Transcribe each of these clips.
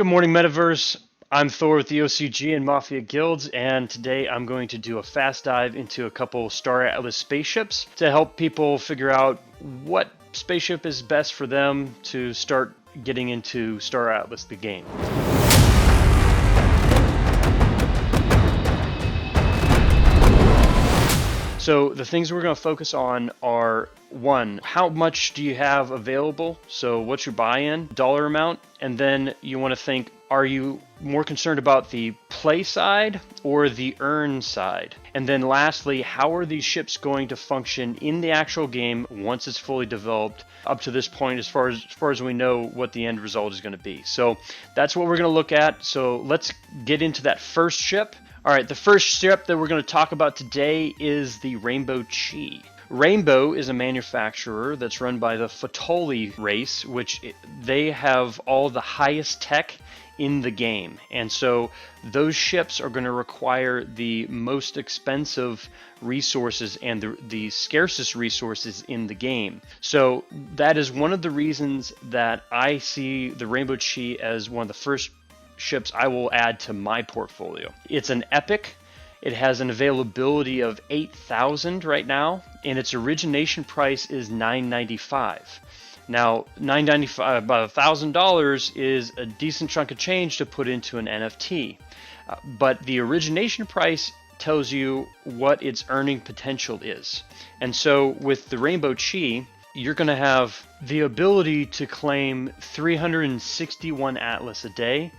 Good morning, Metaverse. I'm Thor with the OCG and Mafia guilds, and today I'm going to do a fast dive into a couple Star Atlas spaceships to help people figure out what spaceship is best for them to start getting into Star Atlas, the game. So the things we're going to focus on are, one, how much do you have available? So what's your buy-in, dollar amount? And then you want to think, are you more concerned about the play side or the earn side? And then lastly, how are these ships going to function in the actual game once it's fully developed up to this point, as far as we know what the end result is going to be. So that's what we're going to look at. So let's get into that first ship. All right, the first ship that we're going to talk about today is the Rainbow Chi. Rainbow is a manufacturer that's run by the Fatoli race, which they have all the highest tech in the game. And so those ships are going to require the most expensive resources and the scarcest resources in the game. So that is one of the reasons that I see the Rainbow Chi as one of the first ships I will add to my portfolio. It's an epic. It has an availability of 8,000 right now, and its origination price is $995. Now, $995, about $1,000 is a decent chunk of change to put into an NFT, but the origination price tells you what its earning potential is. And so with the Rainbow Chi, you're going to have the ability to claim 361 Atlas a day.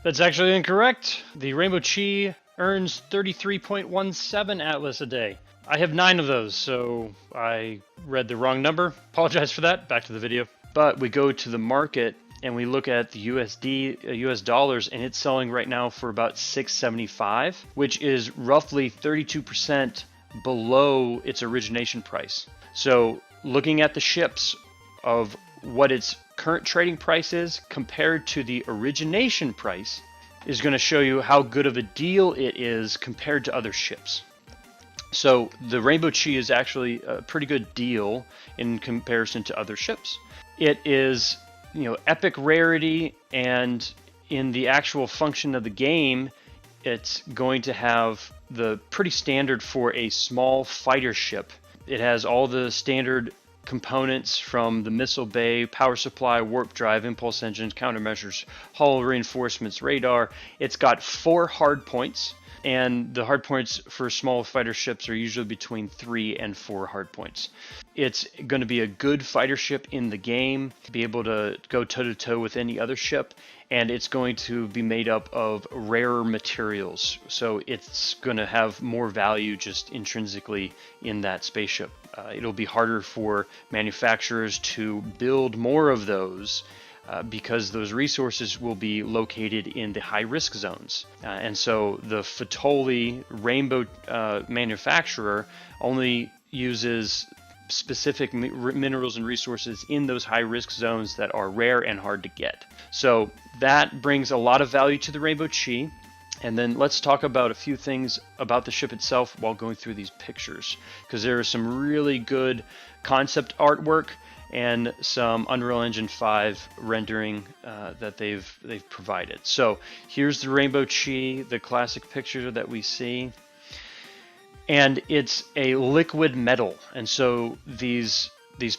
That's actually incorrect. The Rainbow Chi earns 33.17 Atlas a day. I have 9 of those, so I read the wrong number. Apologize for that. Back to the video. But we go to the market and we look at the US dollars, and it's selling right now for about $675, which is roughly 32% below its origination price. So looking at the ships of what its current trading price is compared to the origination price is going to show you how good of a deal it is compared to other ships. So the Rainbow Chi is actually a pretty good deal in comparison to other ships. It is, epic rarity, and in the actual function of the game, it's going to have the pretty standard for a small fighter ship. It has all the standard components from the missile bay, power supply, warp drive, impulse engines, countermeasures, hull reinforcements, radar. It's got 4 hard points, and the hard points for small fighter ships are usually between 3 and 4 hard points. It's going to be a good fighter ship in the game, be able to go toe-to-toe with any other ship, and it's going to be made up of rarer materials. So it's going to have more value just intrinsically in that spaceship. It'll be harder for manufacturers to build more of those because those resources will be located in the high-risk zones. And so the Fatoli Rainbow manufacturer only uses specific minerals and resources in those high-risk zones that are rare and hard to get. So that brings a lot of value to the Rainbow Chi. And then let's talk about a few things about the ship itself while going through these pictures, because there is some really good concept artwork and some Unreal Engine 5 rendering that they've provided. So here's the Rainbow Chi, the classic picture that we see. And it's a liquid metal. And so these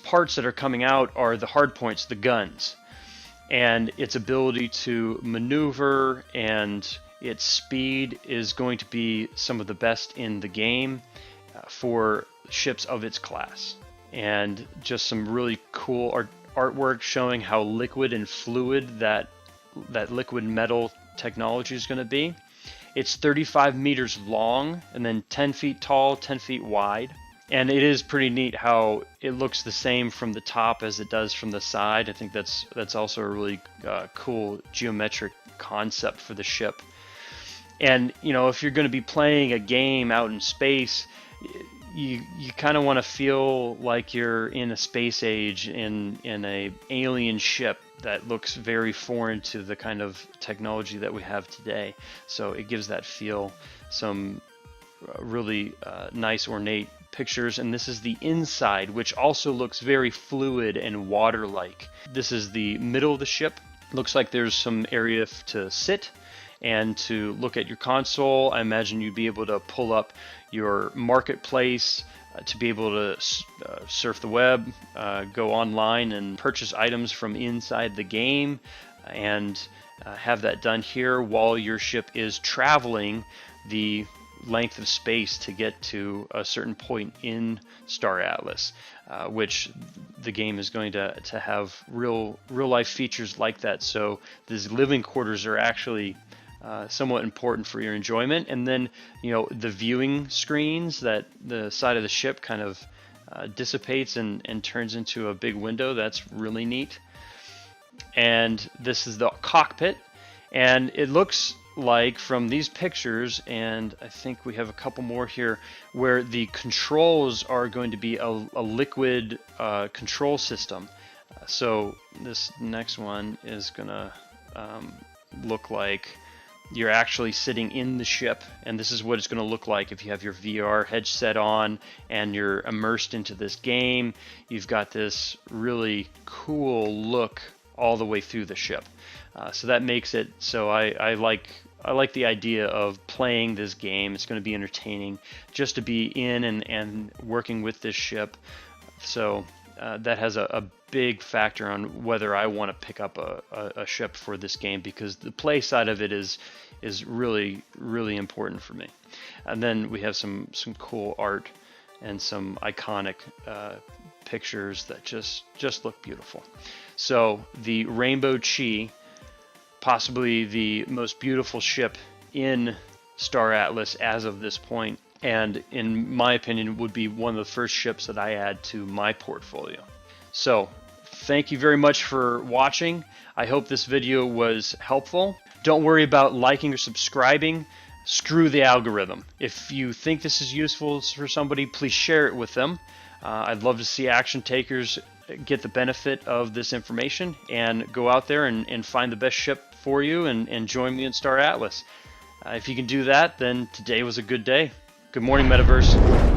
parts that are coming out are the hard points, the guns, and its ability to maneuver and its speed is going to be some of the best in the game for ships of its class. And just some really cool artwork showing how liquid and fluid that liquid metal technology is going to be. It's 35 meters long and then 10 feet tall, 10 feet wide. And it is pretty neat how it looks the same from the top as it does from the side. I think that's also a really cool geometric concept for the ship. And if you're going to be playing a game out in space, you kind of want to feel like you're in a space age in a alien ship that looks very foreign to the kind of technology that we have today. So it gives that feel. Some really nice ornate pictures, and this is the inside, which also looks very fluid and water-like. This is the middle of the ship, Looks like there's some area to sit and to look at your console. I imagine you'd be able to pull up your marketplace to be able to surf the web, go online and purchase items from inside the game, and have that done here while your ship is traveling the length of space to get to a certain point in Star Atlas, which the game is going to have real life features like that. So these living quarters are actually somewhat important for your enjoyment. And then, you know, the viewing screens, that the side of the ship kind of dissipates and turns into a big window. That's really neat. And this is the cockpit, and it looks like from these pictures, and I think we have a couple more here, where the controls are going to be a liquid control system. So this next one is gonna look like you're actually sitting in the ship, and this is what it's going to look like if you have your VR headset on and you're immersed into this game. You've got this really cool look all the way through the ship. So that makes it so I like the idea of playing this game. It's going to be entertaining just to be in and working with this ship. So that has a big factor on whether I want to pick up a ship for this game, because the play side of it is really important for me. And then we have some cool art and some iconic pictures that just look beautiful. So the Rainbow Chi, possibly the most beautiful ship in Star Atlas as of this point, and in my opinion would be one of the first ships that I add to my portfolio. So thank you very much for watching. I hope this video was helpful. Don't worry about liking or subscribing. Screw the algorithm. If you think this is useful for somebody, please share it with them. I'd love to see action takers get the benefit of this information and go out there and find the best ship for you and join me in Star Atlas. If you can do that, then today was a good day. Good morning, Metaverse.